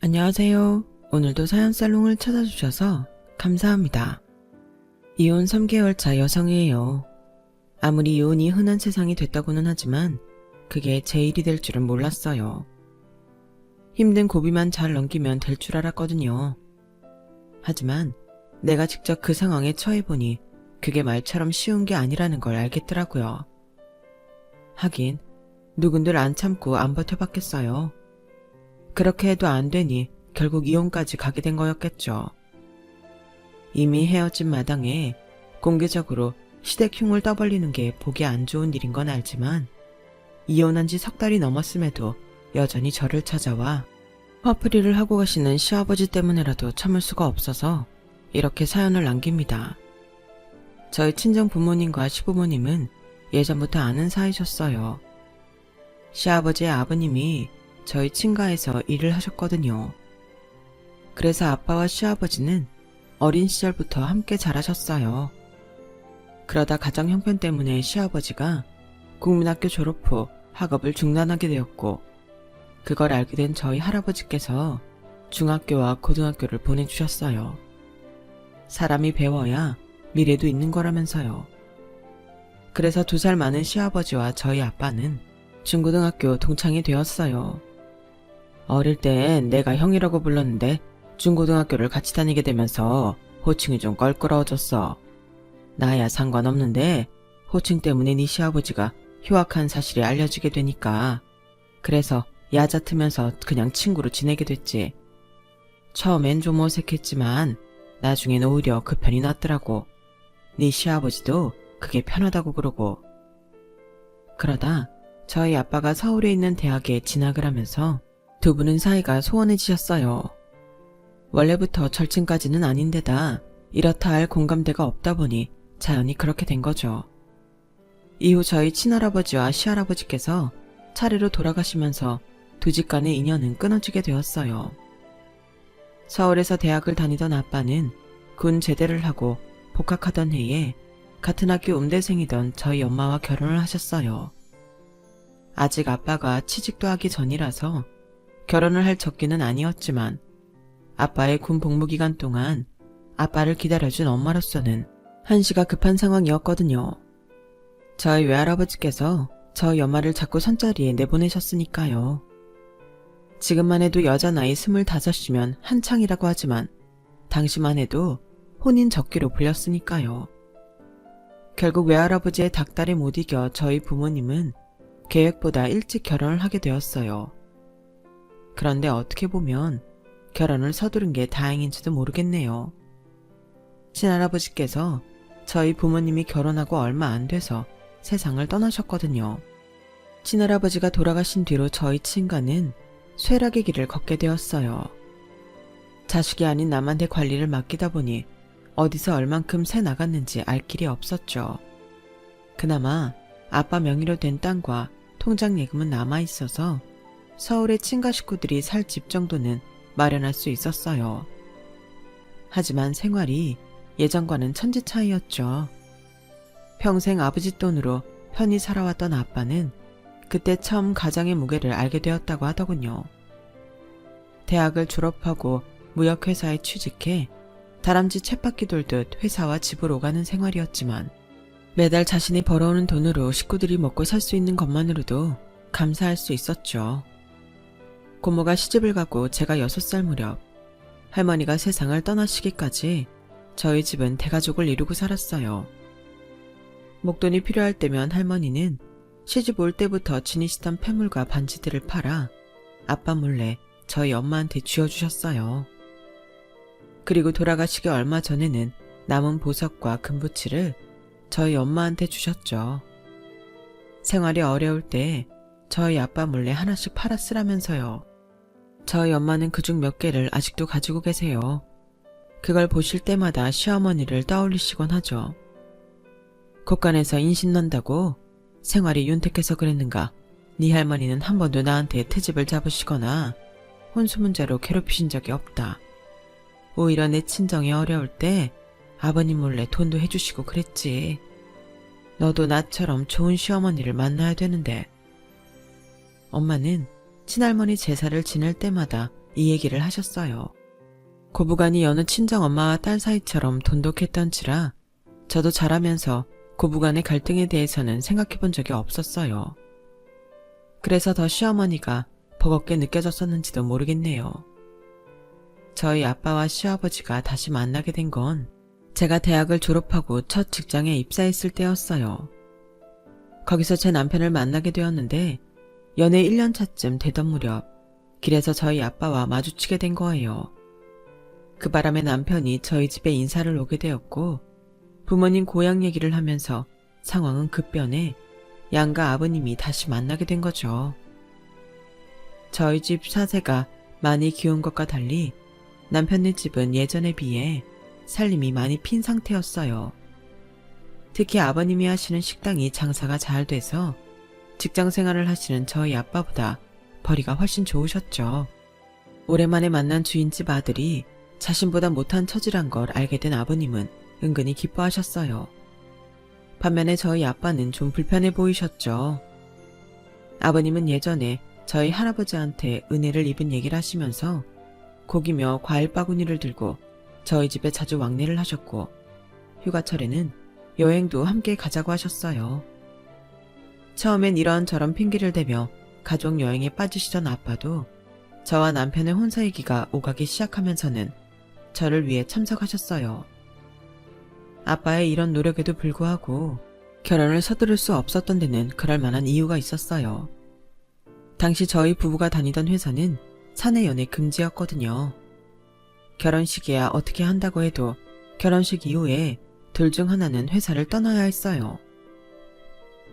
안녕하세요. 오늘도 사연살롱을 찾아주셔서 감사합니다. 이혼 3개월 차 여성이에요. 아무리 이혼이 흔한 세상이 됐다고는 하지만 그게 제 일이 될 줄은 몰랐어요. 힘든 고비만 잘 넘기면 될 줄 알았거든요. 하지만 내가 직접 그 상황에 처해보니 그게 말처럼 쉬운 게 아니라는 걸 알겠더라고요. 하긴 누군들 안 참고 안 버텨봤겠어요. 그렇게 해도 안 되니 결국 이혼까지 가게 된 거였겠죠. 이미 헤어진 마당에 공개적으로 시댁 흉을 떠벌리는 게 보기 안 좋은 일인 건 알지만 이혼한 지 석 달이 넘었음에도 여전히 저를 찾아와 화풀이를 하고 가시는 시아버지 때문에라도 참을 수가 없어서 이렇게 사연을 남깁니다. 저희 친정 부모님과 시부모님은 예전부터 아는 사이셨어요. 시아버지의 아버님이 저희 친가에서 일을 하셨거든요. 그래서 아빠와 시아버지는 어린 시절부터 함께 자라셨어요. 그러다 가정 형편 때문에 시아버지가 국민학교 졸업 후 학업을 중단하게 되었고 그걸 알게 된 저희 할아버지께서 중학교와 고등학교를 보내주셨어요. 사람이 배워야 미래도 있는 거라면서요. 그래서 2살 많은 시아버지와 저희 아빠는 중고등학교 동창이 되었어요. 어릴 땐 내가 형이라고 불렀는데 중고등학교를 같이 다니게 되면서 호칭이 좀 껄끄러워졌어. 나야 상관없는데 호칭 때문에 네 시아버지가 휴학한 사실이 알려지게 되니까 그래서 얕아트면서 그냥 친구로 지내게 됐지. 처음엔 좀 어색했지만 나중엔 오히려 그 편이 낫더라고. 네 시아버지도 그게 편하다고 그러고. 그러다 저희 아빠가 서울에 있는 대학에 진학을 하면서 두 분은 사이가 소원해지셨어요. 원래부터 절친까지는 아닌데다 이렇다 할 공감대가 없다 보니 자연히 그렇게 된 거죠. 이후 저희 친할아버지와 시할아버지께서 차례로 돌아가시면서 두 집 간의 인연은 끊어지게 되었어요. 서울에서 대학을 다니던 아빠는 군 제대를 하고 복학하던 해에 같은 학교 음대생이던 저희 엄마와 결혼을 하셨어요. 아직 아빠가 취직도 하기 전이라서 결혼을 할 적기는 아니었지만 아빠의 군 복무 기간 동안 아빠를 기다려준 엄마로서는 한시가 급한 상황이었거든요. 저희 외할아버지께서 저희 엄마를 자꾸 선자리에 내보내셨으니까요. 지금만 해도 여자 나이 25이면 한창이라고 하지만 당시만 해도 혼인 적기로 불렸으니까요. 결국 외할아버지의 닥달에 못 이겨 저희 부모님은 계획보다 일찍 결혼을 하게 되었어요. 그런데 어떻게 보면 결혼을 서두른 게 다행인지도 모르겠네요. 친할아버지께서 저희 부모님이 결혼하고 얼마 안 돼서 세상을 떠나셨거든요. 친할아버지가 돌아가신 뒤로 저희 친가는 쇠락의 길을 걷게 되었어요. 자식이 아닌 남한테 관리를 맡기다 보니 어디서 얼만큼 새 나갔는지 알 길이 없었죠. 그나마 아빠 명의로 된 땅과 통장 예금은 남아있어서 서울의 친가 식구들이 살 집 정도는 마련할 수 있었어요. 하지만 생활이 예전과는 천지 차이였죠. 평생 아버지 돈으로 편히 살아왔던 아빠는 그때 처음 가장의 무게를 알게 되었다고 하더군요. 대학을 졸업하고 무역회사에 취직해 다람쥐 쳇바퀴 돌듯 회사와 집을 오가는 생활이었지만 매달 자신이 벌어오는 돈으로 식구들이 먹고 살 수 있는 것만으로도 감사할 수 있었죠. 고모가 시집을 가고 제가 6살 무렵 할머니가 세상을 떠나시기까지 저희 집은 대가족을 이루고 살았어요. 목돈이 필요할 때면 할머니는 시집 올 때부터 지니시던 폐물과 반지들을 팔아 아빠 몰래 저희 엄마한테 쥐어주셨어요. 그리고 돌아가시기 얼마 전에는 남은 보석과 금부치를 저희 엄마한테 주셨죠. 생활이 어려울 때 저희 아빠 몰래 하나씩 팔아 쓰라면서요. 저희 엄마는 그중 몇 개를 아직도 가지고 계세요. 그걸 보실 때마다 시어머니를 떠올리시곤 하죠. 곳간에서 인신 난다고 생활이 윤택해서 그랬는가 네 할머니는 한 번도 나한테 트집을 잡으시거나 혼수 문제로 괴롭히신 적이 없다. 오히려 내 친정이 어려울 때 아버님 몰래 돈도 해주시고 그랬지. 너도 나처럼 좋은 시어머니를 만나야 되는데. 엄마는 친할머니 제사를 지낼 때마다 이 얘기를 하셨어요. 고부간이 여느 친정엄마와 딸 사이처럼 돈독했던지라 저도 자라면서 고부간의 갈등에 대해서는 생각해 본 적이 없었어요. 그래서 더 시어머니가 버겁게 느껴졌었는지도 모르겠네요. 저희 아빠와 시아버지가 다시 만나게 된 건 제가 대학을 졸업하고 첫 직장에 입사했을 때였어요. 거기서 제 남편을 만나게 되었는데 연애 1년 차쯤 되던 무렵 길에서 저희 아빠와 마주치게 된 거예요. 그 바람에 남편이 저희 집에 인사를 오게 되었고 부모님 고향 얘기를 하면서 상황은 급변해 양가 아버님이 다시 만나게 된 거죠. 저희 집 사세가 많이 기운 것과 달리 남편네 집은 예전에 비해 살림이 많이 핀 상태였어요. 특히 아버님이 하시는 식당이 장사가 잘 돼서 직장 생활을 하시는 저희 아빠보다 벌이가 훨씬 좋으셨죠. 오랜만에 만난 주인집 아들이 자신보다 못한 처지란 걸 알게 된 아버님은 은근히 기뻐하셨어요. 반면에 저희 아빠는 좀 불편해 보이셨죠. 아버님은 예전에 저희 할아버지한테 은혜를 입은 얘기를 하시면서 고기며 과일 바구니를 들고 저희 집에 자주 왕래를 하셨고 휴가철에는 여행도 함께 가자고 하셨어요. 처음엔 이런저런 핑계를 대며 가족 여행에 빠지시던 아빠도 저와 남편의 혼사 얘기가 오가기 시작하면서는 저를 위해 참석하셨어요. 아빠의 이런 노력에도 불구하고 결혼을 서두를 수 없었던 데는 그럴 만한 이유가 있었어요. 당시 저희 부부가 다니던 회사는 사내 연애 금지였거든요. 결혼식이야 어떻게 한다고 해도 결혼식 이후에 둘 중 하나는 회사를 떠나야 했어요.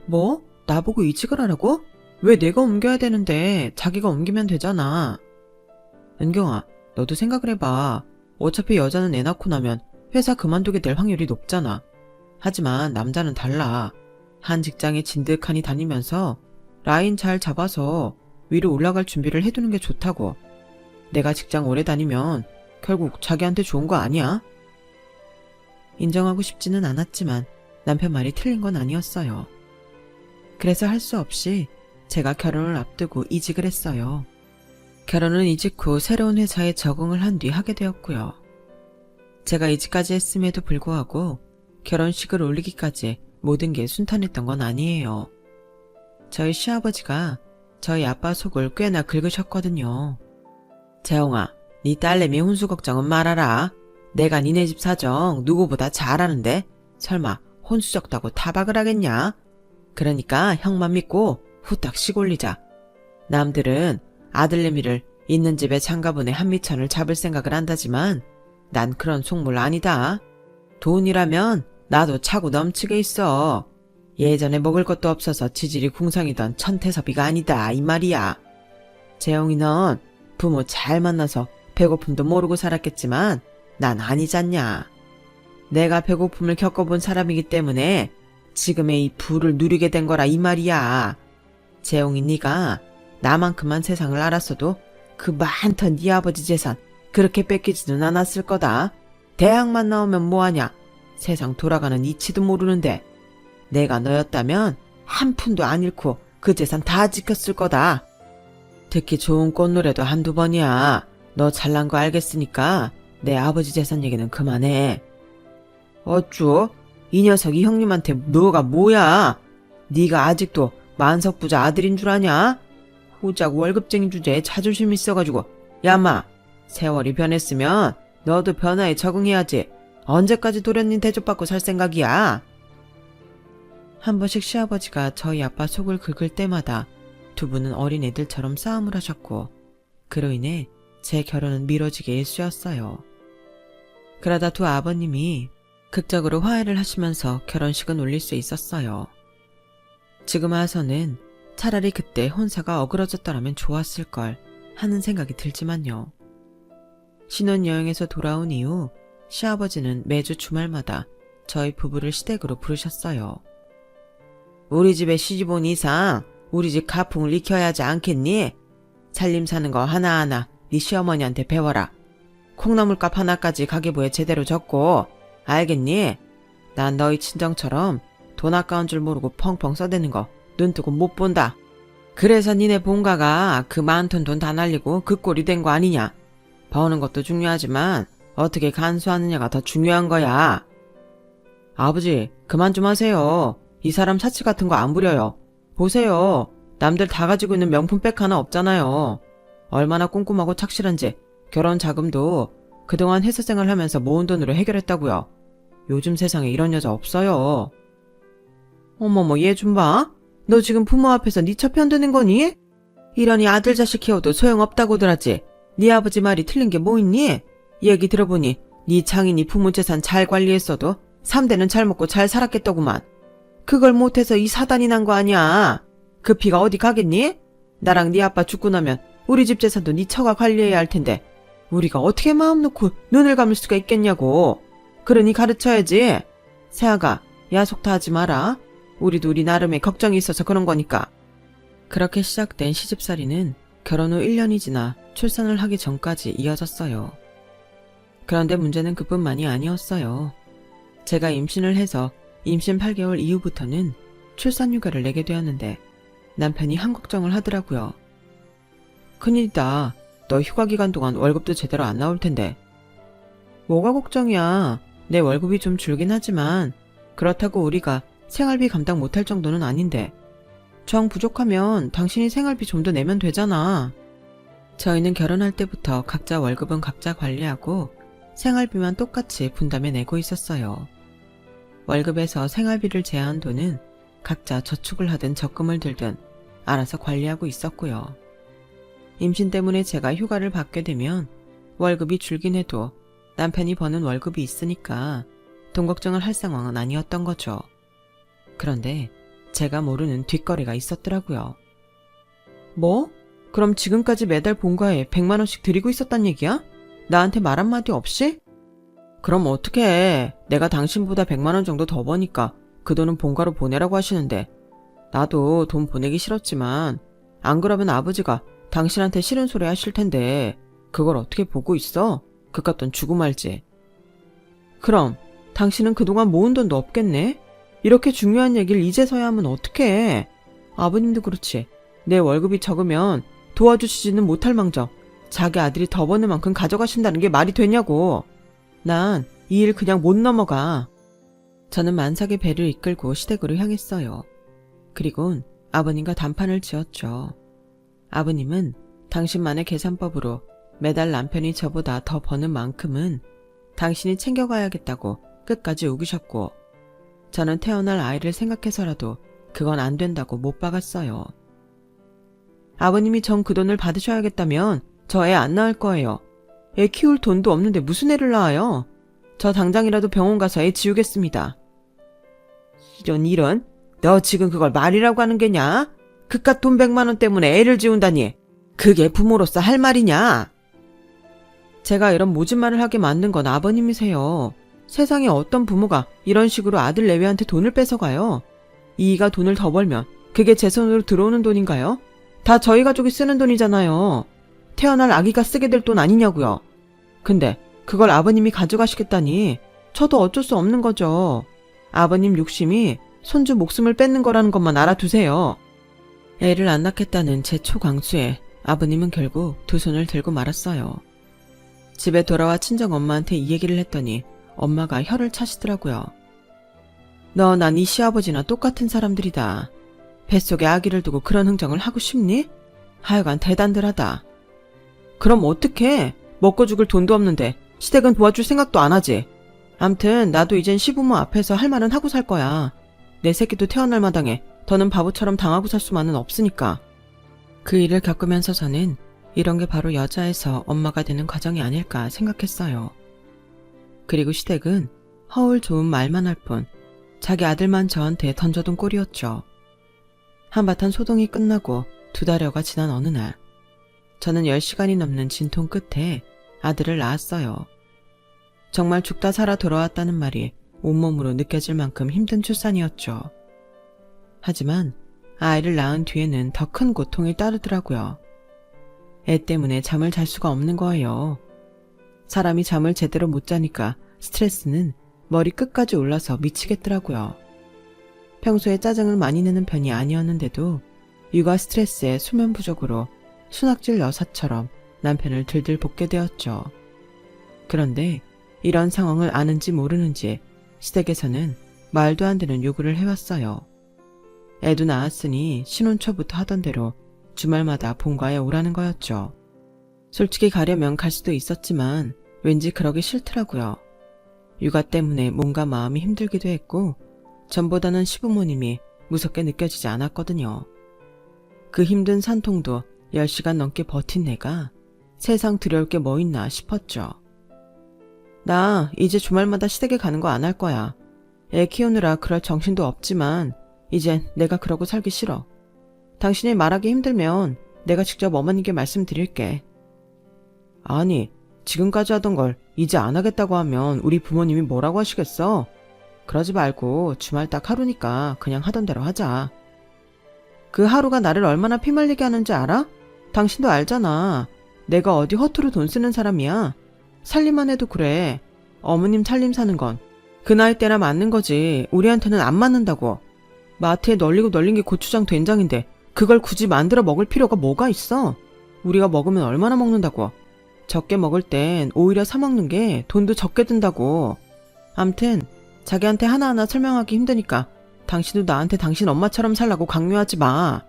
뭐? 나보고 이직을 하라고? 왜 내가 옮겨야 되는데 자기가 옮기면 되잖아. 은경아, 너도 생각을 해봐. 어차피 여자는 애 낳고 나면 회사 그만두게 될 확률이 높잖아. 하지만 남자는 달라. 한 직장에 진득하니 다니면서 라인 잘 잡아서 위로 올라갈 준비를 해두는 게 좋다고. 내가 직장 오래 다니면 결국 자기한테 좋은 거 아니야? 인정하고 싶지는 않았지만 남편 말이 틀린 건 아니었어요. 그래서 할 수 없이 제가 결혼을 앞두고 이직을 했어요. 결혼은 이직 후 새로운 회사에 적응을 한 뒤 하게 되었고요. 제가 이직까지 했음에도 불구하고 결혼식을 올리기까지 모든 게 순탄했던 건 아니에요. 저희 시아버지가 저희 아빠 속을 꽤나 긁으셨거든요. 재홍아, 네 딸내미 혼수 걱정은 말아라. 내가 니네 집 사정 누구보다 잘 아는데 설마 혼수 적다고 타박을 하겠냐? 그러니까 형만 믿고 후딱 시골리자. 남들은 아들내미를 있는 집에 장가보내 한미천을 잡을 생각을 한다지만 난 그런 속물 아니다. 돈이라면 나도 차고 넘치게 있어. 예전에 먹을 것도 없어서 지질이 궁성이던 천태섭이가 아니다 이 말이야. 재홍이 넌 부모 잘 만나서 배고픔도 모르고 살았겠지만 난 아니잖냐. 내가 배고픔을 겪어본 사람이기 때문에 지금의 이 부를 누리게 된 거라 이 말이야. 재홍이 네가 나만큼만 세상을 알았어도 그 많던 네 아버지 재산 그렇게 뺏기지는 않았을 거다. 대학만 나오면 뭐하냐. 세상 돌아가는 이치도 모르는데 내가 너였다면 한 푼도 안 잃고 그 재산 다 지켰을 거다. 듣기 좋은 꽃노래도 한두 번이야. 너 잘난 거 알겠으니까 내 아버지 재산 얘기는 그만해. 어쭈? 이 녀석이 형님한테 너가 뭐야? 네가 아직도 만석부자 아들인 줄 아냐? 후작 월급쟁이 주제에 자존심 있어가지고. 야마, 세월이 변했으면 너도 변화에 적응해야지. 언제까지 도련님 대접받고 살 생각이야? 한 번씩 시아버지가 저희 아빠 속을 긁을 때마다 두 분은 어린애들처럼 싸움을 하셨고 그로 인해 제 결혼은 미뤄지게 일쑤였어요. 그러다 두 아버님이 극적으로 화해를 하시면서 결혼식은 올릴 수 있었어요. 지금 와서는 차라리 그때 혼사가 어그러졌더라면 좋았을걸 하는 생각이 들지만요. 신혼여행에서 돌아온 이후 시아버지는 매주 주말마다 저희 부부를 시댁으로 부르셨어요. 우리 집에 시집 온 이상 우리 집 가풍을 익혀야 하지 않겠니? 살림 사는 거 하나하나 네 시어머니한테 배워라. 콩나물값 하나까지 가계부에 제대로 적고 알겠니? 난 너희 친정처럼 돈 아까운 줄 모르고 펑펑 써대는 거 눈뜨고 못 본다. 그래서 니네 본가가 그 많던 돈 다 날리고 그 꼴이 된 거 아니냐. 버는 것도 중요하지만 어떻게 간수하느냐가 더 중요한 거야. 아버지, 그만 좀 하세요. 이 사람 사치 같은 거 안 부려요. 보세요. 남들 다 가지고 있는 명품백 하나 없잖아요. 얼마나 꼼꼼하고 착실한지 결혼 자금도 그동안 회사 생활하면서 모은 돈으로 해결했다고요. 요즘 세상에 이런 여자 없어요. 어머머, 얘 좀 봐. 너 지금 부모 앞에서 네 처 편드는 거니? 이러니 아들 자식 키워도 소용없다고들 하지. 네 아버지 말이 틀린 게 뭐 있니? 얘기 들어보니 네 장인이 부모 재산 잘 관리했어도 3대는 잘 먹고 잘 살았겠더구만. 그걸 못해서 이 사단이 난 거 아니야. 그 피가 어디 가겠니? 나랑 네 아빠 죽고 나면 우리 집 재산도 네 처가 관리해야 할 텐데 우리가 어떻게 마음 놓고 눈을 감을 수가 있겠냐고. 그러니 가르쳐야지. 세아가, 야속 다 하지 마라. 우리도 우리 나름의 걱정이 있어서 그런 거니까. 그렇게 시작된 시집살이는 결혼 후 1년이 지나 출산을 하기 전까지 이어졌어요. 그런데 문제는 그뿐만이 아니었어요. 제가 임신을 해서 임신 8개월 이후부터는 출산휴가를 내게 되었는데 남편이 한걱정을 하더라고요. 큰일이다. 너 휴가 기간 동안 월급도 제대로 안 나올 텐데. 뭐가 걱정이야. 내 월급이 좀 줄긴 하지만 그렇다고 우리가 생활비 감당 못할 정도는 아닌데. 정 부족하면 당신이 생활비 좀 더 내면 되잖아. 저희는 결혼할 때부터 각자 월급은 각자 관리하고 생활비만 똑같이 분담해 내고 있었어요. 월급에서 생활비를 제한 돈은 각자 저축을 하든 적금을 들든 알아서 관리하고 있었고요. 임신 때문에 제가 휴가를 받게 되면 월급이 줄긴 해도 남편이 버는 월급이 있으니까 돈 걱정을 할 상황은 아니었던 거죠. 그런데 제가 모르는 뒷거래가 있었더라고요. 뭐? 그럼 지금까지 매달 본가에 100만 원씩 드리고 있었단 얘기야? 나한테 말 한마디 없이? 그럼 어떡해. 내가 당신보다 100만 원 정도 더 버니까 그 돈은 본가로 보내라고 하시는데 나도 돈 보내기 싫었지만 안 그러면 아버지가 당신한테 싫은 소리 하실 텐데 그걸 어떻게 보고 있어? 그깟 돈 주고 말지. 그럼 당신은 그동안 모은 돈도 없겠네? 이렇게 중요한 얘기를 이제서야 하면 어떡해. 아버님도 그렇지. 내 월급이 적으면 도와주시지는 못할 망정 자기 아들이 더 버는 만큼 가져가신다는 게 말이 되냐고. 난 이 일 그냥 못 넘어가. 저는 만삭의 배를 이끌고 시댁으로 향했어요. 그리곤 아버님과 단판을 지었죠. 아버님은 당신만의 계산법으로 매달 남편이 저보다 더 버는 만큼은 당신이 챙겨가야겠다고 끝까지 우기셨고 저는 태어날 아이를 생각해서라도 그건 안 된다고 못 박았어요. 아버님이 전 그 돈을 받으셔야겠다면 저 애 안 낳을 거예요. 애 키울 돈도 없는데 무슨 애를 낳아요? 저 당장이라도 병원 가서 애 지우겠습니다. 이런 너 지금 그걸 말이라고 하는 게냐? 그깟 돈 100만 원 때문에 애를 지운다니 그게 부모로서 할 말이냐? 제가 이런 모진 말을 하게 만든 건 아버님이세요. 세상에 어떤 부모가 이런 식으로 아들 내외한테 돈을 뺏어가요? 이이가 돈을 더 벌면 그게 제 손으로 들어오는 돈인가요? 다 저희 가족이 쓰는 돈이잖아요. 태어날 아기가 쓰게 될 돈 아니냐고요. 근데 그걸 아버님이 가져가시겠다니 저도 어쩔 수 없는 거죠. 아버님 욕심이 손주 목숨을 뺏는 거라는 것만 알아두세요. 애를 안 낳겠다는 제 초강수에 아버님은 결국 두 손을 들고 말았어요. 집에 돌아와 친정엄마한테 이 얘기를 했더니 엄마가 혀를 차시더라고요. 너 난 이 시아버지나 똑같은 사람들이다. 뱃속에 아기를 두고 그런 흥정을 하고 싶니? 하여간 대단들하다. 그럼 어떡해? 먹고 죽을 돈도 없는데 시댁은 도와줄 생각도 안 하지. 암튼 나도 이젠 시부모 앞에서 할 말은 하고 살 거야. 내 새끼도 태어날 마당에 더는 바보처럼 당하고 살 수만은 없으니까. 그 일을 겪으면서 저는 이런 게 바로 여자에서 엄마가 되는 과정이 아닐까 생각했어요. 그리고 시댁은 허울 좋은 말만 할 뿐 자기 아들만 저한테 던져둔 꼴이었죠. 한바탕 소동이 끝나고 2달여가 지난 어느 날 저는 10시간이 넘는 진통 끝에 아들을 낳았어요. 정말 죽다 살아 돌아왔다는 말이 온몸으로 느껴질 만큼 힘든 출산이었죠. 하지만 아이를 낳은 뒤에는 더 큰 고통이 따르더라고요. 애 때문에 잠을 잘 수가 없는 거예요. 사람이 잠을 제대로 못 자니까 스트레스는 머리 끝까지 올라서 미치겠더라고요. 평소에 짜증을 많이 내는 편이 아니었는데도 육아 스트레스에 수면 부족으로 순학질 여사처럼 남편을 들들 볶게 되었죠. 그런데 이런 상황을 아는지 모르는지 시댁에서는 말도 안 되는 요구를 해왔어요. 애도 낳았으니 신혼 초부터 하던 대로 주말마다 본가에 오라는 거였죠. 솔직히 가려면 갈 수도 있었지만 왠지 그러기 싫더라고요. 육아 때문에 몸과 마음이 힘들기도 했고 전보다는 시부모님이 무섭게 느껴지지 않았거든요. 그 힘든 산통도 10시간 넘게 버틴 내가 세상 두려울 게 뭐 있나 싶었죠. 나 이제 주말마다 시댁에 가는 거 안 할 거야. 애 키우느라 그럴 정신도 없지만 이젠 내가 그러고 살기 싫어. 당신이 말하기 힘들면 내가 직접 어머니께 말씀드릴게. 아니, 지금까지 하던 걸 이제 안 하겠다고 하면 우리 부모님이 뭐라고 하시겠어? 그러지 말고 주말 딱 하루니까 그냥 하던 대로 하자. 그 하루가 나를 얼마나 피말리게 하는지 알아? 당신도 알잖아. 내가 어디 허투루 돈 쓰는 사람이야. 살림만 해도 그래. 어머님 살림 사는 건 그 나이 때나 맞는 거지 우리한테는 안 맞는다고. 마트에 널리고 널린 게 고추장 된장인데 그걸 굳이 만들어 먹을 필요가 뭐가 있어? 우리가 먹으면 얼마나 먹는다고. 적게 먹을 땐 오히려 사 먹는 게 돈도 적게 든다고. 암튼 자기한테 하나하나 설명하기 힘드니까 당신도 나한테 당신 엄마처럼 살라고 강요하지 마.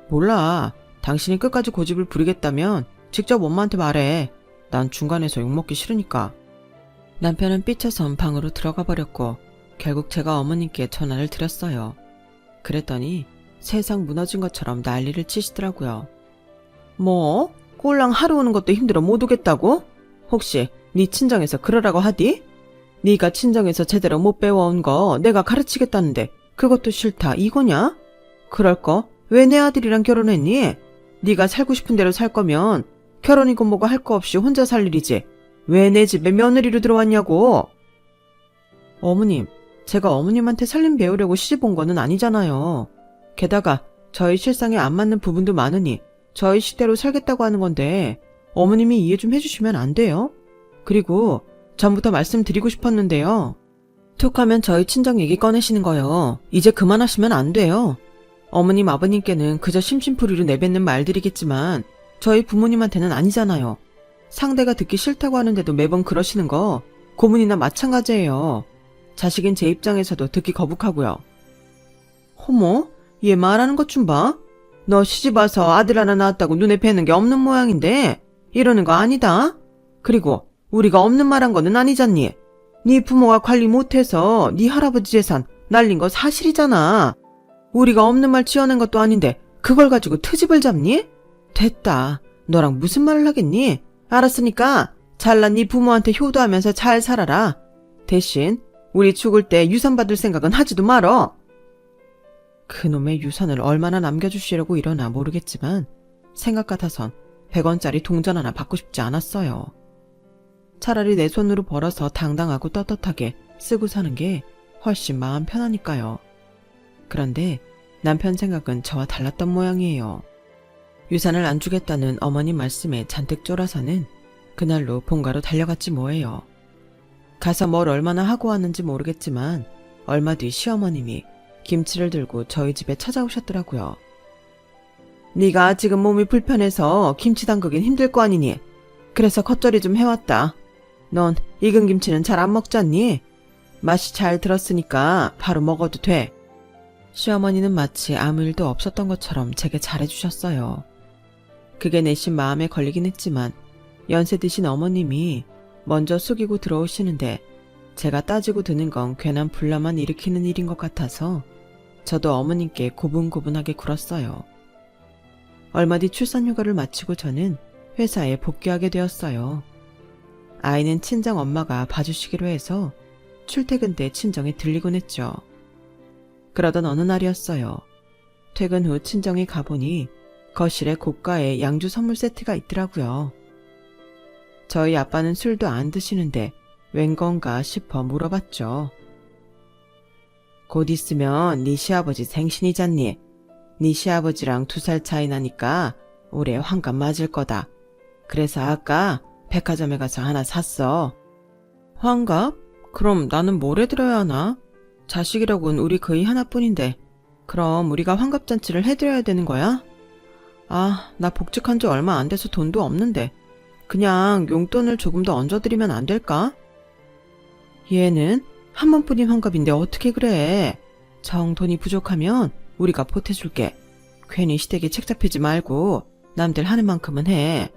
몰라. 당신이 끝까지 고집을 부리겠다면 직접 엄마한테 말해. 난 중간에서 욕먹기 싫으니까. 남편은 삐쳐선 방으로 들어가 버렸고 결국 제가 어머님께 전화를 드렸어요. 그랬더니 세상 무너진 것처럼 난리를 치시더라고요. 뭐? 꼴랑 하루 오는 것도 힘들어 못 오겠다고? 혹시 네 친정에서 그러라고 하디? 네가 친정에서 제대로 못 배워온 거 내가 가르치겠다는데 그것도 싫다 이거냐? 그럴 거 왜 내 아들이랑 결혼했니? 네가 살고 싶은 대로 살 거면 결혼이고 뭐고 할 거 없이 혼자 살 일이지 왜 내 집에 며느리로 들어왔냐고. 어머님, 제가 어머님한테 살림 배우려고 시집 온 거는 아니잖아요. 게다가 저희 실상에 안 맞는 부분도 많으니 저희 식대로 살겠다고 하는 건데 어머님이 이해 좀 해주시면 안 돼요? 그리고 전부터 말씀드리고 싶었는데요. 툭하면 저희 친정 얘기 꺼내시는 거요. 이제 그만하시면 안 돼요. 어머님 아버님께는 그저 심심풀이로 내뱉는 말들이겠지만 저희 부모님한테는 아니잖아요. 상대가 듣기 싫다고 하는데도 매번 그러시는 거 고문이나 마찬가지예요. 자식인 제 입장에서도 듣기 거북하고요. 어머, 얘 말하는 것 좀 봐. 너 시집 와서 아들 하나 낳았다고 눈에 뵈는 게 없는 모양인데 이러는 거 아니다. 그리고 우리가 없는 말 한 거는 아니잖니. 네 부모가 관리 못해서 네 할아버지 재산 날린 거 사실이잖아. 우리가 없는 말 지어낸 것도 아닌데 그걸 가지고 트집을 잡니? 됐다. 너랑 무슨 말을 하겠니? 알았으니까 잘난 네 부모한테 효도하면서 잘 살아라. 대신 우리 죽을 때 유산 받을 생각은 하지도 말어. 그놈의 유산을 얼마나 남겨주시려고 이러나 모르겠지만 생각 같아선 100원짜리 동전 하나 받고 싶지 않았어요. 차라리 내 손으로 벌어서 당당하고 떳떳하게 쓰고 사는 게 훨씬 마음 편하니까요. 그런데 남편 생각은 저와 달랐던 모양이에요. 유산을 안 주겠다는 어머님 말씀에 잔뜩 쫄아서는 그날로 본가로 달려갔지 뭐예요. 가서 뭘 얼마나 하고 왔는지 모르겠지만 얼마 뒤 시어머님이 김치를 들고 저희 집에 찾아오셨더라고요. 네가 지금 몸이 불편해서 김치 담그긴 힘들 거 아니니? 그래서 겉절이 좀 해왔다. 넌 익은 김치는 잘 안 먹잖니? 맛이 잘 들었으니까 바로 먹어도 돼. 시어머니는 마치 아무 일도 없었던 것처럼 제게 잘해주셨어요. 그게 내심 마음에 걸리긴 했지만 연세 드신 어머님이 먼저 숙이고 들어오시는데 제가 따지고 드는 건 괜한 분란만 일으키는 일인 것 같아서 저도 어머님께 고분고분하게 굴었어요. 얼마 뒤 출산휴가를 마치고 저는 회사에 복귀하게 되었어요. 아이는 친정 엄마가 봐주시기로 해서 출퇴근 때 친정에 들리곤 했죠. 그러던 어느 날이었어요. 퇴근 후 친정에 가보니 거실에 고가의 양주 선물 세트가 있더라고요. 저희 아빠는 술도 안 드시는데 웬 건가 싶어 물어봤죠. 곧 있으면 네 시아버지 생신이잖니. 네 시아버지랑 2살 차이 나니까 올해 환갑 맞을 거다. 그래서 아까 백화점에 가서 하나 샀어. 환갑? 그럼 나는 뭘 해드려야 하나? 자식이라고는 우리 거의 하나뿐인데 그럼 우리가 환갑잔치를 해드려야 되는 거야? 아, 나 복직한 지 얼마 안 돼서 돈도 없는데 그냥 용돈을 조금 더 얹어드리면 안 될까? 얘는 한 번뿐인 환갑인데 어떻게 그래? 정 돈이 부족하면 우리가 보태줄게. 괜히 시댁에 책 잡히지 말고 남들 하는 만큼은 해.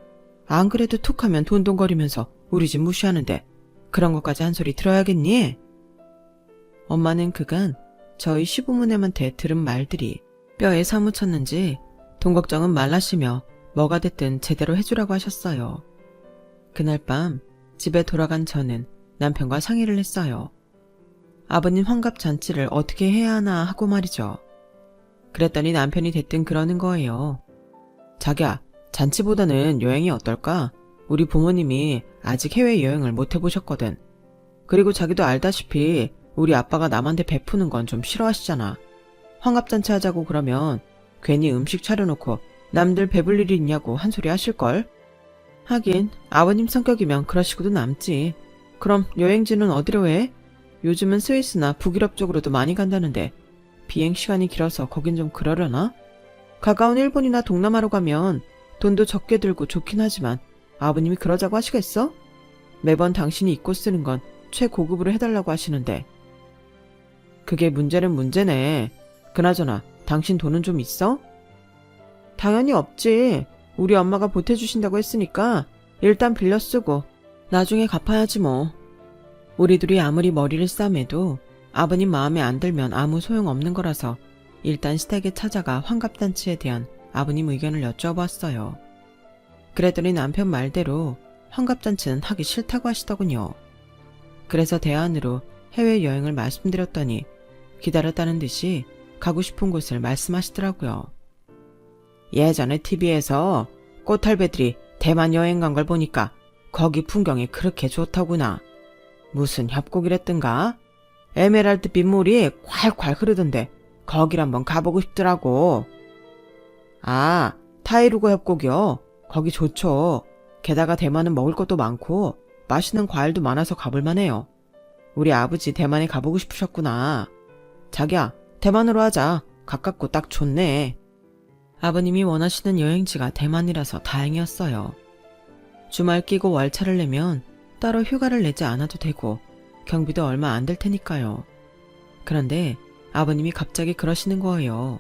안 그래도 툭하면 돈돈거리면서 우리 집 무시하는데 그런 것까지 한 소리 들어야겠니? 엄마는 그간 저희 시부모님한테 들은 말들이 뼈에 사무쳤는지 돈 걱정은 말라시며 뭐가 됐든 제대로 해주라고 하셨어요. 그날 밤 집에 돌아간 저는 남편과 상의를 했어요. 아버님 환갑 잔치를 어떻게 해야 하나 하고 말이죠. 그랬더니 남편이 대뜸 그러는 거예요. 자기야, 잔치보다는 여행이 어떨까? 우리 부모님이 아직 해외여행을 못 해보셨거든. 그리고 자기도 알다시피 우리 아빠가 남한테 베푸는 건 좀 싫어하시잖아. 환갑잔치 하자고 그러면 괜히 음식 차려놓고 남들 배불 일이 있냐고 한 소리 하실걸? 하긴 아버님 성격이면 그러시고도 남지. 그럼 여행지는 어디로 해? 요즘은 스위스나 북유럽 쪽으로도 많이 간다는데 비행시간이 길어서 거긴 좀 그러려나? 가까운 일본이나 동남아로 가면 돈도 적게 들고 좋긴 하지만 아버님이 그러자고 하시겠어? 매번 당신이 입고 쓰는 건 최고급으로 해달라고 하시는데. 그게 문제는 문제네. 그나저나 당신 돈은 좀 있어? 당연히 없지. 우리 엄마가 보태주신다고 했으니까 일단 빌려 쓰고 나중에 갚아야지 뭐. 우리 둘이 아무리 머리를 싸매도 아버님 마음에 안 들면 아무 소용없는 거라서 일단 시댁에 찾아가 환갑잔치에 대한 아버님 의견을 여쭤봤어요. 그랬더니 남편 말대로 환갑잔치는 하기 싫다고 하시더군요. 그래서 대안으로 해외여행을 말씀드렸더니 기다렸다는 듯이 가고 싶은 곳을 말씀하시더라고요. 예전에 TV에서 꽃탈배들이 대만 여행 간 걸 보니까 거기 풍경이 그렇게 좋다구나. 무슨 협곡이랬던가? 에메랄드빛 물이 콸콸 흐르던데 거길 한번 가보고 싶더라고. 아, 타이루고 협곡이요. 거기 좋죠. 게다가 대만은 먹을 것도 많고 맛있는 과일도 많아서 가볼만해요. 우리 아버지 대만에 가보고 싶으셨구나. 자기야, 대만으로 하자. 가깝고 딱 좋네. 아버님이 원하시는 여행지가 대만이라서 다행이었어요. 주말 끼고 월차를 내면 따로 휴가를 내지 않아도 되고 경비도 얼마 안 될 테니까요. 그런데 아버님이 갑자기 그러시는 거예요.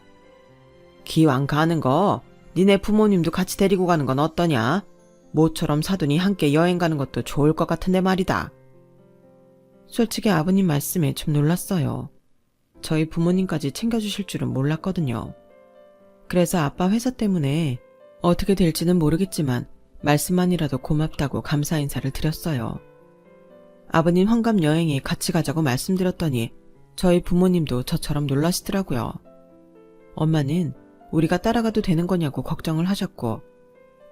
기왕 가는 거 니네 부모님도 같이 데리고 가는 건 어떠냐? 모처럼 사돈이 함께 여행 가는 것도 좋을 것 같은데 말이다. 솔직히 아버님 말씀에 좀 놀랐어요. 저희 부모님까지 챙겨주실 줄은 몰랐거든요. 그래서 아빠 회사 때문에 어떻게 될지는 모르겠지만 말씀만이라도 고맙다고 감사 인사를 드렸어요. 아버님 환갑 여행에 같이 가자고 말씀드렸더니 저희 부모님도 저처럼 놀라시더라고요. 엄마는 우리가 따라가도 되는 거냐고 걱정을 하셨고,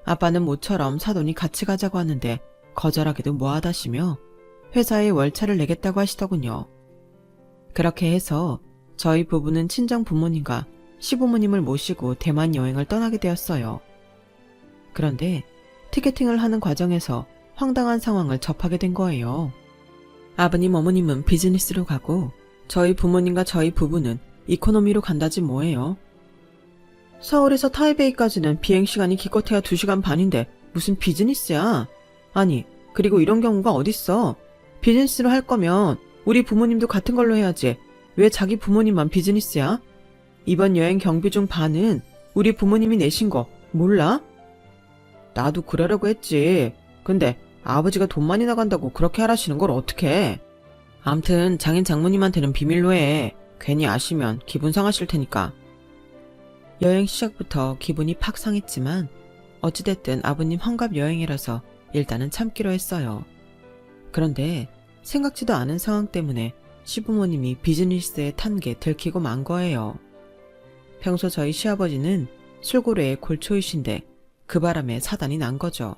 아빠는 모처럼 사돈이 같이 가자고 하는데 거절하기도 뭐하다시며 회사에 월차를 내겠다고 하시더군요. 그렇게 해서 저희 부부는 친정 부모님과 시부모님을 모시고 대만 여행을 떠나게 되었어요. 그런데 티켓팅을 하는 과정에서 황당한 상황을 접하게 된 거예요. 아버님 어머님은 비즈니스로 가고 저희 부모님과 저희 부부는 이코노미로 간다지 뭐예요. 서울에서 타이베이까지는 비행시간이 기껏해야 2시간 반인데 무슨 비즈니스야. 아니, 그리고 이런 경우가 어딨어. 비즈니스로 할 거면 우리 부모님도 같은 걸로 해야지. 왜 자기 부모님만 비즈니스야? 이번 여행 경비 중 반은 우리 부모님이 내신 거 몰라? 나도 그러려고 했지. 근데 아버지가 돈 많이 나간다고 그렇게 하라시는 걸 어떡해. 암튼 장인 장모님한테는 비밀로 해. 괜히 아시면 기분 상하실 테니까. 여행 시작부터 기분이 팍 상했지만 어찌됐든 아버님 환갑 여행이라서 일단은 참기로 했어요. 그런데 생각지도 않은 상황 때문에 시부모님이 비즈니스에 탄 게 들키고 만 거예요. 평소 저희 시아버지는 술고래의 골초이신데 그 바람에 사단이 난 거죠.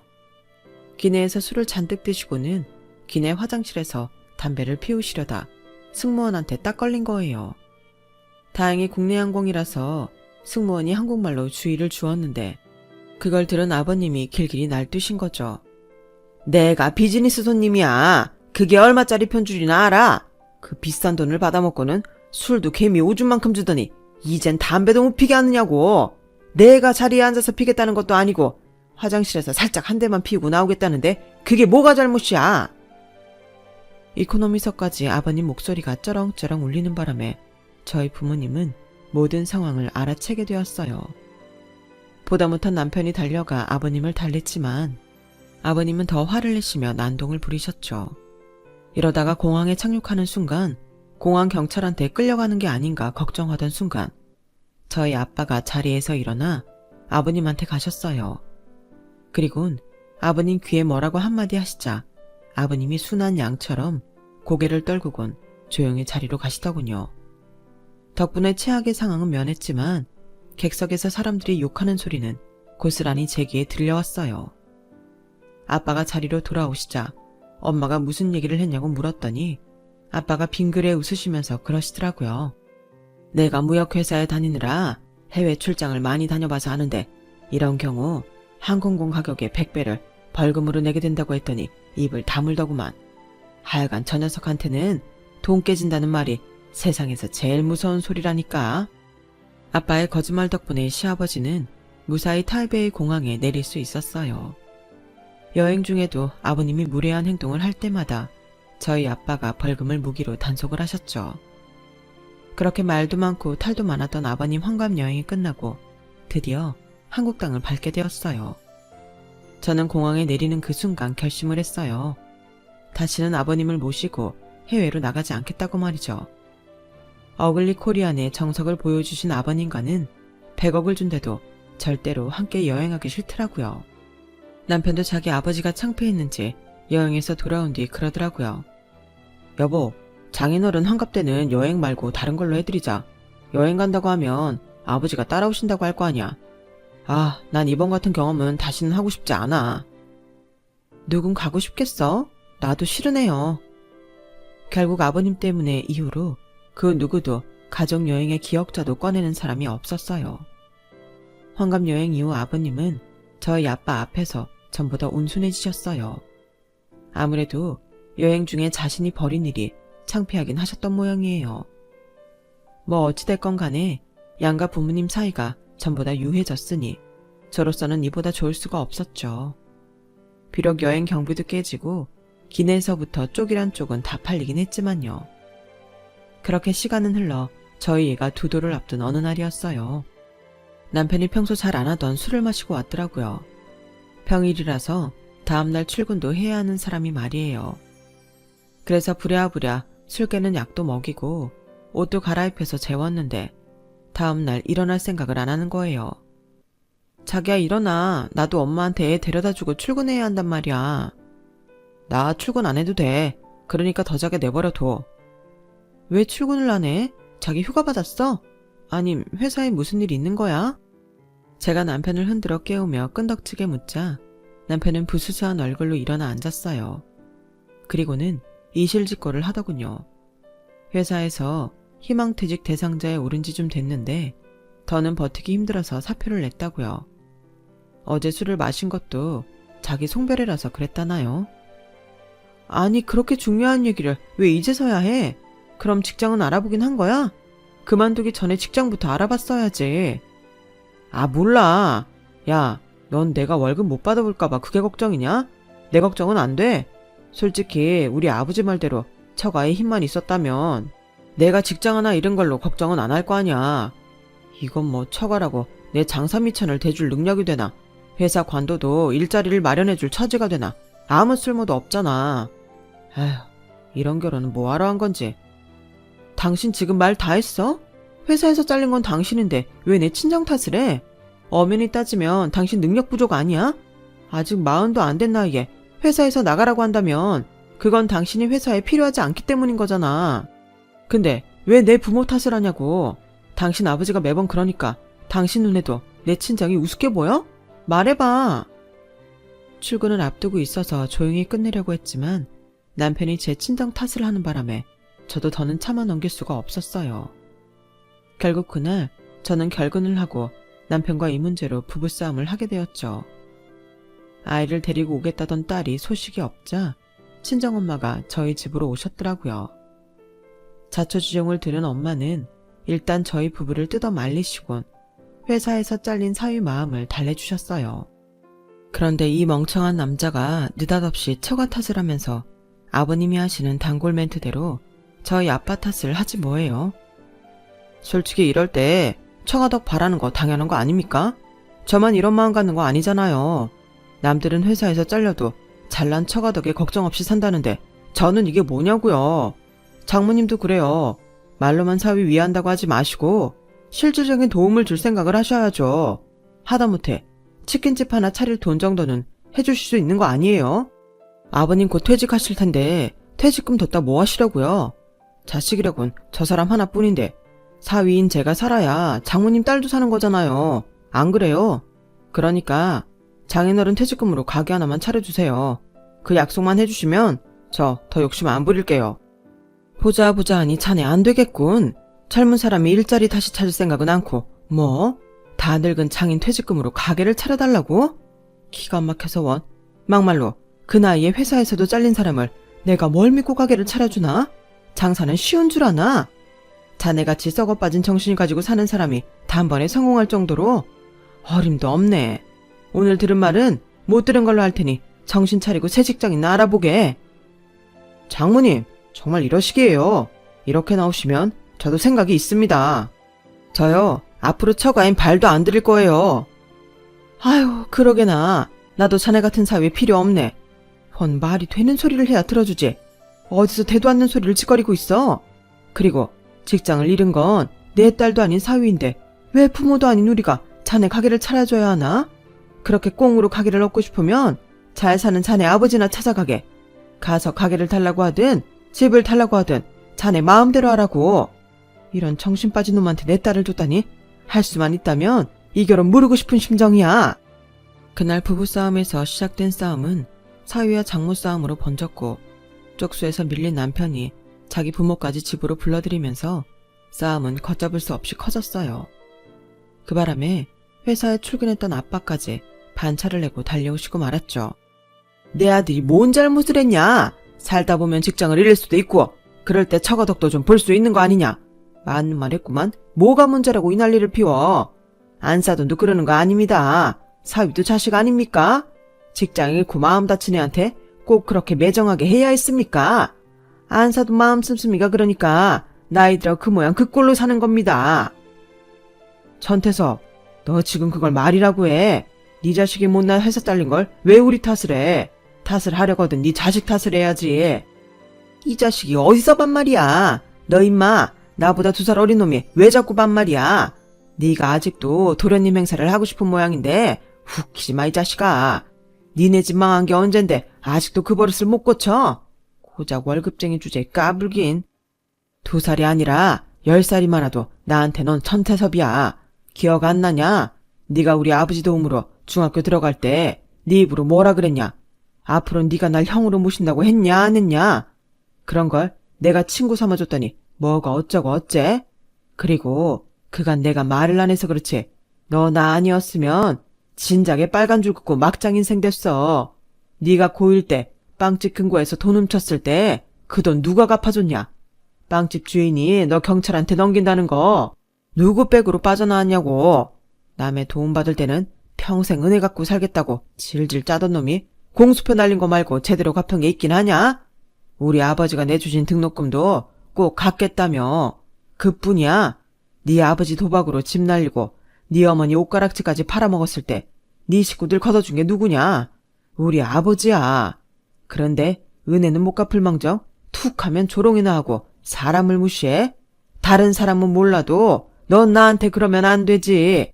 기내에서 술을 잔뜩 드시고는 기내 화장실에서 담배를 피우시려다 승무원한테 딱 걸린 거예요. 다행히 국내 항공이라서 승무원이 한국말로 주의를 주었는데 그걸 들은 아버님이 길길이 날뛰신 거죠. 내가 비즈니스 손님이야. 그게 얼마짜리 편줄이나 알아? 그 비싼 돈을 받아먹고는 술도 개미 오줌만큼 주더니 이젠 담배도 못 피게 하느냐고. 내가 자리에 앉아서 피겠다는 것도 아니고 화장실에서 살짝 한 대만 피우고 나오겠다는데 그게 뭐가 잘못이야. 이코노미서까지 아버님 목소리가 쩌렁쩌렁 울리는 바람에 저희 부모님은 모든 상황을 알아채게 되었어요. 보다 못한 남편이 달려가 아버님을 달랬지만 아버님은 더 화를 내시며 난동을 부리셨죠. 이러다가 공항에 착륙하는 순간 공항 경찰한테 끌려가는 게 아닌가 걱정하던 순간 저희 아빠가 자리에서 일어나 아버님한테 가셨어요. 그리곤 아버님 귀에 뭐라고 한마디 하시자 아버님이 순한 양처럼 고개를 떨구곤 조용히 자리로 가시더군요. 덕분에 최악의 상황은 면했지만 객석에서 사람들이 욕하는 소리는 고스란히 제 귀에 들려왔어요. 아빠가 자리로 돌아오시자 엄마가 무슨 얘기를 했냐고 물었더니 아빠가 빙그레 웃으시면서 그러시더라고요. 내가 무역회사에 다니느라 해외 출장을 많이 다녀봐서 아는데 이런 경우 항공권 가격의 100배를 벌금으로 내게 된다고 했더니 입을 다물더구만. 하여간 저 녀석한테는 돈 깨진다는 말이 세상에서 제일 무서운 소리라니까. 아빠의 거짓말 덕분에 시아버지는 무사히 타이베이 공항에 내릴 수 있었어요. 여행 중에도 아버님이 무례한 행동을 할 때마다 저희 아빠가 벌금을 무기로 단속을 하셨죠. 그렇게 말도 많고 탈도 많았던 아버님 환갑 여행이 끝나고 드디어 한국 땅을 밟게 되었어요. 저는 공항에 내리는 그 순간 결심을 했어요. 다시는 아버님을 모시고 해외로 나가지 않겠다고 말이죠. 어글리 코리안의 정석을 보여주신 아버님과는 100억을 준대도 절대로 함께 여행하기 싫더라고요. 남편도 자기 아버지가 창피했는지 여행에서 돌아온 뒤 그러더라고요. 여보, 장인어른 환갑 때는 여행 말고 다른 걸로 해드리자. 여행 간다고 하면 아버지가 따라오신다고 할 거 아니야. 아, 난 이번 같은 경험은 다시는 하고 싶지 않아. 누군 가고 싶겠어? 나도 싫으네요. 결국 아버님 때문에 이후로 그 누구도 가족여행의 기억자도 꺼내는 사람이 없었어요. 환갑여행 이후 아버님은 저희 아빠 앞에서 전보다 온순해지셨어요. 아무래도 여행 중에 자신이 벌인 일이 창피하긴 하셨던 모양이에요. 뭐 어찌됐건 간에 양가 부모님 사이가 전보다 유해졌으니 저로서는 이보다 좋을 수가 없었죠. 비록 여행 경비도 깨지고 기내에서부터 쪽이란 쪽은 다 팔리긴 했지만요. 그렇게 시간은 흘러 저희 애가 두도를 앞둔 어느 날이었어요. 남편이 평소 잘 안 하던 술을 마시고 왔더라고요. 평일이라서 다음날 출근도 해야 하는 사람이 말이에요. 그래서 부랴부랴 술 깨는 약도 먹이고 옷도 갈아입혀서 재웠는데 다음날 일어날 생각을 안 하는 거예요. 자기야 일어나. 나도 엄마한테 애 데려다주고 출근해야 한단 말이야. 나 출근 안 해도 돼. 그러니까 더 자게 내버려둬. 왜 출근을 안 해? 자기 휴가 받았어? 아님 회사에 무슨 일 있는 거야? 제가 남편을 흔들어 깨우며 끈덕지게 묻자 남편은 부수수한 얼굴로 일어나 앉았어요. 그리고는 이실직고를 하더군요. 회사에서 희망퇴직 대상자에 오른 지 좀 됐는데 더는 버티기 힘들어서 사표를 냈다고요. 어제 술을 마신 것도 자기 송별회라서 그랬다나요? 아니 그렇게 중요한 얘기를 왜 이제서야 해? 그럼 직장은 알아보긴 한 거야? 그만두기 전에 직장부터 알아봤어야지. 아 몰라. 야, 넌 내가 월급 못 받아볼까봐 그게 걱정이냐? 내 걱정은 안 돼. 솔직히 우리 아버지 말대로 처가에 힘만 있었다면 내가 직장 하나 잃은 걸로 걱정은 안 할 거 아니야. 이건 뭐 처가라고 내 장사미천을 대줄 능력이 되나? 회사 관둬도 일자리를 마련해줄 처지가 되나? 아무 쓸모도 없잖아. 에휴, 이런 결혼은 뭐하러 한 건지. 당신 지금 말 다 했어? 회사에서 잘린 건 당신인데 왜 내 친정 탓을 해? 엄연히 따지면 당신 능력 부족 아니야? 아직 40도 안 된 나이에 회사에서 나가라고 한다면 그건 당신이 회사에 필요하지 않기 때문인 거잖아. 근데 왜 내 부모 탓을 하냐고. 당신 아버지가 매번 그러니까 당신 눈에도 내 친정이 우습게 보여? 말해봐. 출근을 앞두고 있어서 조용히 끝내려고 했지만 남편이 제 친정 탓을 하는 바람에 저도 더는 참아 넘길 수가 없었어요. 결국 그날 저는 결근을 하고 남편과 이 문제로 부부싸움을 하게 되었죠. 아이를 데리고 오겠다던 딸이 소식이 없자 친정엄마가 저희 집으로 오셨더라고요. 자초지종을 들은 엄마는 일단 저희 부부를 뜯어 말리시곤 회사에서 잘린 사위 마음을 달래주셨어요. 그런데 이 멍청한 남자가 느닷없이 처가 탓을 하면서 아버님이 하시는 단골 멘트대로 저희 아빠 탓을 하지 뭐예요. 솔직히 이럴 때 처가덕 바라는 거 당연한 거 아닙니까? 저만 이런 마음 갖는 거 아니잖아요. 남들은 회사에서 잘려도 잘난 처가덕에 걱정 없이 산다는데 저는 이게 뭐냐고요. 장모님도 그래요. 말로만 사위 위한다고 하지 마시고 실질적인 도움을 줄 생각을 하셔야죠. 하다못해 치킨집 하나 차릴 돈 정도는 해주실 수 있는 거 아니에요? 아버님 곧 퇴직하실 텐데 퇴직금 뒀다 뭐 하시려고요? 자식이라곤 저 사람 하나뿐인데 사위인 제가 살아야 장모님 딸도 사는 거잖아요. 안 그래요? 그러니까 장인어른 퇴직금으로 가게 하나만 차려주세요. 그 약속만 해주시면 저 더 욕심 안 부릴게요. 보자 하니 자네 안 되겠군. 젊은 사람이 일자리 다시 찾을 생각은 않고 뭐? 다 늙은 장인 퇴직금으로 가게를 차려달라고? 기가 막혀서 원. 막말로 그 나이에 회사에서도 잘린 사람을 내가 뭘 믿고 가게를 차려주나? 장사는 쉬운 줄 아나? 자네같이 썩어 빠진 정신을 가지고 사는 사람이 단번에 성공할 정도로 어림도 없네. 오늘 들은 말은 못 들은 걸로 할 테니 정신 차리고 새 직장이나 알아보게. 장모님, 정말 이러시기에요. 이렇게 나오시면 저도 생각이 있습니다. 저요, 앞으로 처가엔 발도 안 들일 거예요. 아유, 그러게나. 나도 자네 같은 사위 필요 없네. 헌 말이 되는 소리를 해야 들어주지. 어디서 대도 않는 소리를 짓거리고 있어. 그리고 직장을 잃은 건 내 딸도 아닌 사위인데 왜 부모도 아닌 우리가 자네 가게를 차려줘야 하나? 그렇게 꽁으로 가게를 얻고 싶으면 잘 사는 자네 아버지나 찾아가게. 가서 가게를 달라고 하든 집을 달라고 하든 자네 마음대로 하라고. 이런 정신 빠진 놈한테 내 딸을 줬다니 할 수만 있다면 이 결혼 무르고 싶은 심정이야. 그날 부부싸움에서 시작된 싸움은 사위와 장모 싸움으로 번졌고 쪽수에서 밀린 남편이 자기 부모까지 집으로 불러들이면서 싸움은 걷잡을 수 없이 커졌어요. 그 바람에 회사에 출근했던 아빠까지 반차를 내고 달려오시고 말았죠. 내 아들이 뭔 잘못을 했냐? 살다 보면 직장을 잃을 수도 있고 그럴 때 처가덕도 좀 볼 수 있는 거 아니냐? 맞는 말 했구만. 뭐가 문제라고 이 난리를 피워. 안사돈도 그러는 거 아닙니다. 사위도 자식 아닙니까? 직장 잃고 마음 다친 애한테 꼭 그렇게 매정하게 해야 했습니까? 안사돈 마음 씀씀이가 그러니까 나이들하고 그 모양 그 꼴로 사는 겁니다. 전태섭, 너 지금 그걸 말이라고 해. 네 자식이 못난 회사 잘린 걸 왜 우리 탓을 해? 탓을 하려거든 네 자식 탓을 해야지. 이 자식이 어디서 반말이야. 너 임마 나보다 2살 어린 놈이 왜 자꾸 반말이야. 네가 아직도 도련님 행사를 하고 싶은 모양인데 웃기지 마 이 자식아. 니네 집 망한 게 언젠데 아직도 그 버릇을 못 고쳐? 고작 월급쟁이 주제에 까불긴. 2살이 아니라 10살이 많아도 나한테 넌 천태섭이야. 기억 안 나냐? 네가 우리 아버지 도움으로 중학교 들어갈 때 네 입으로 뭐라 그랬냐? 앞으로 네가 날 형으로 모신다고 했냐 안 했냐? 그런 걸 내가 친구 삼아줬더니 뭐가 어쩌고 어째? 그리고 그간 내가 말을 안 해서 그렇지 너 나 아니었으면 진작에 빨간 줄 긋고 막장 인생 됐어. 네가 고1 때 빵집 금고에서 돈 훔쳤을 때 그 돈 누가 갚아줬냐? 빵집 주인이 너 경찰한테 넘긴다는 거 누구 백으로 빠져나왔냐고. 남의 도움받을 때는 평생 은혜 갖고 살겠다고 질질 짜던 놈이 공수표 날린 거 말고 제대로 갚은 게 있긴 하냐? 우리 아버지가 내주신 등록금도 꼭 갚겠다며. 그뿐이야. 네 아버지 도박으로 집 날리고 네 어머니 옷가락지까지 팔아먹었을 때 네 식구들 걷어준 게 누구냐? 우리 아버지야. 그런데 은혜는 못 갚을 망정 툭 하면 조롱이나 하고 사람을 무시해? 다른 사람은 몰라도 넌 나한테 그러면 안 되지.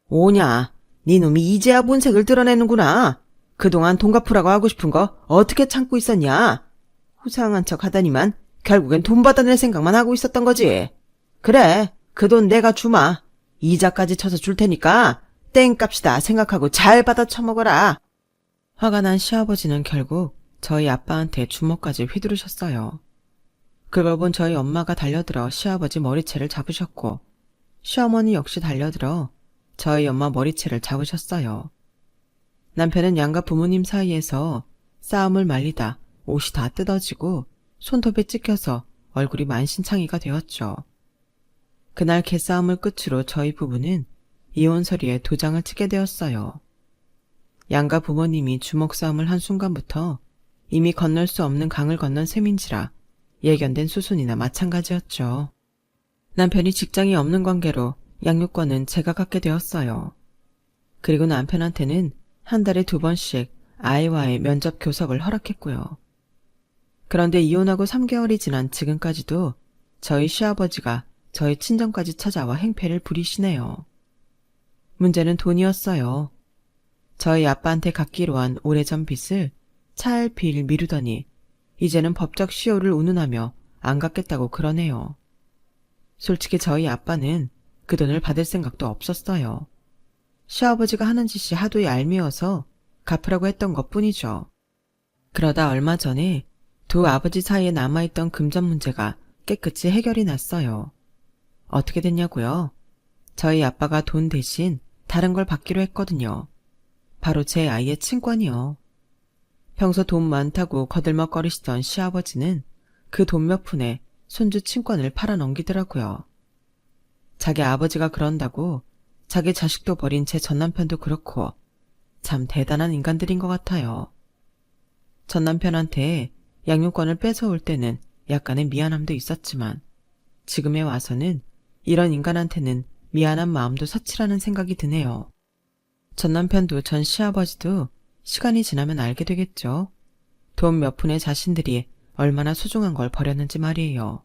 오냐, 네 놈이 이제야 본색을 드러내는구나. 그동안 돈 갚으라고 하고 싶은 거 어떻게 참고 있었냐? 후상한 척 하다니만 결국엔 돈 받아낼 생각만 하고 있었던 거지. 그래, 그 돈 내가 주마. 이자까지 쳐서 줄 테니까 땡값이다 생각하고 잘 받아 처먹어라. 화가 난 시아버지는 결국 저희 아빠한테 주먹까지 휘두르셨어요. 그걸 본 저희 엄마가 달려들어 시아버지 머리채를 잡으셨고 시어머니 역시 달려들어 저희 엄마 머리채를 잡으셨어요. 남편은 양가 부모님 사이에서 싸움을 말리다 옷이 다 뜯어지고 손톱에 찍혀서 얼굴이 만신창이가 되었죠. 그날 개싸움을 끝으로 저희 부부는 이혼 서류에 도장을 찍게 되었어요. 양가 부모님이 주먹 싸움을 한 순간부터 이미 건널 수 없는 강을 건넌 셈인지라 예견된 수순이나 마찬가지였죠. 남편이 직장이 없는 관계로 양육권은 제가 갖게 되었어요. 그리고 남편한테는 한 달에 2번씩 아이와의 면접 교섭을 허락했고요. 그런데 이혼하고 3개월이 지난 지금까지도 저희 시아버지가 저희 친정까지 찾아와 행패를 부리시네요. 문제는 돈이었어요. 저희 아빠한테 갚기로 한 오래전 빚을 차일피일 미루더니 이제는 법적 시효를 운운하며 안 갚겠다고 그러네요. 솔직히 저희 아빠는 그 돈을 받을 생각도 없었어요. 시아버지가 하는 짓이 하도 얄미워서 갚으라고 했던 것뿐이죠. 그러다 얼마 전에 두 아버지 사이에 남아있던 금전 문제가 깨끗이 해결이 났어요. 어떻게 됐냐고요? 저희 아빠가 돈 대신 다른 걸 받기로 했거든요. 바로 제 아이의 친권이요. 평소 돈 많다고 거들먹거리시던 시아버지는 그 돈 몇 푼에 손주 친권을 팔아 넘기더라고요. 자기 아버지가 그런다고 자기 자식도 버린 제 전남편도 그렇고 참 대단한 인간들인 것 같아요. 전남편한테 양육권을 뺏어올 때는 약간의 미안함도 있었지만 지금에 와서는 이런 인간한테는 미안한 마음도 사치라는 생각이 드네요. 전남편도 전 시아버지도 시간이 지나면 알게 되겠죠. 돈 몇 푼의 자신들이 얼마나 소중한 걸 버렸는지 말이에요.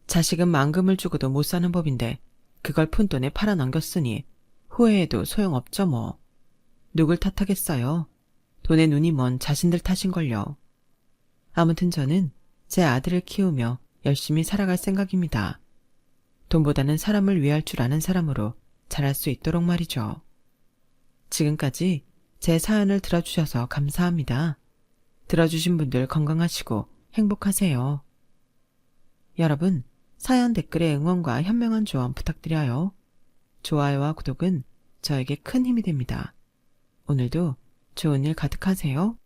자식은 만금을 주고도 못 사는 법인데 그걸 푼돈에 팔아 넘겼으니 후회해도 소용없죠 뭐. 누굴 탓하겠어요. 돈에 눈이 먼 자신들 탓인걸요. 아무튼 저는 제 아들을 키우며 열심히 살아갈 생각입니다. 돈보다는 사람을 위할 줄 아는 사람으로 자랄 수 있도록 말이죠. 지금까지 제 사연을 들어주셔서 감사합니다. 들어주신 분들 건강하시고 행복하세요. 여러분, 사연 댓글에 응원과 현명한 조언 부탁드려요. 좋아요와 구독은 저에게 큰 힘이 됩니다. 오늘도 좋은 일 가득하세요.